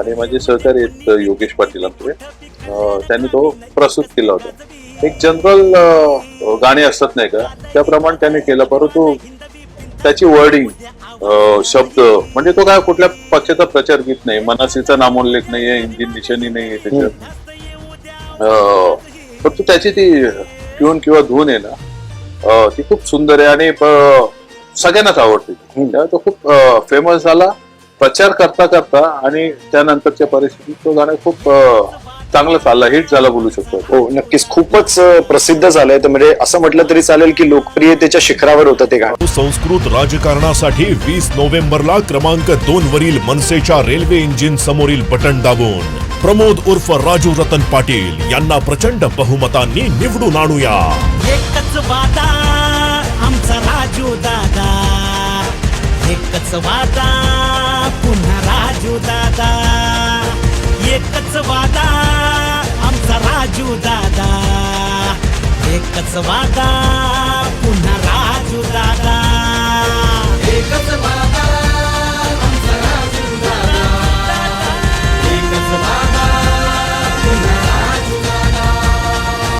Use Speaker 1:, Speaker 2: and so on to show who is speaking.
Speaker 1: आणि माझे सहकारी आहेत योगेश पाटील आपले, त्यांनी तो प्रस्तुत केला होता। एक जनरल गाणी असतात नाही का, त्याप्रमाणे त्याने केलं, परंतु त्याची वर्डिंग, शब्द म्हणजे तो काय कुठल्या पक्षाचा प्रचार गीत नाही, मनसेचा नामोल्लेख नाहीये, हिंदी निशाणी नाहीये त्याच्यात, परंतु त्याची ती ट्यून किंवा धून आहे ना, ती खूप सुंदर आहे आणि सगळ्यांनाच आवडते। तो खूप फेमस झाला प्रचार करता करता आणि त्यानंतरच्या परिस्थितीत तो गाणं खूप चांगलं चाललं, हिट झाला बोलू शकतो।
Speaker 2: हो नक्कीच, खूपच प्रसिद्ध झालंय, तर म्हणजे असं म्हटलं तरी चालेल की लोकप्रियतेच्या शिखरावर होतं ते गाणं।
Speaker 3: संस्कृत राजकारणासाठी 20 नोव्हेंबरला क्रमांक 2 वरील मनसेच्या रेल्वे इंजिन समोरील बटन दाबून प्रमोद उर्फ राजू रतन पाटील यांना प्रचंड बहुमतांनी निवडून आणूया।
Speaker 4: एकच वादा आमचा राजू दादा, एकच वादा पुन्हा राजू दादा, एकच वादा आमचा राजू दादा, एकच वादा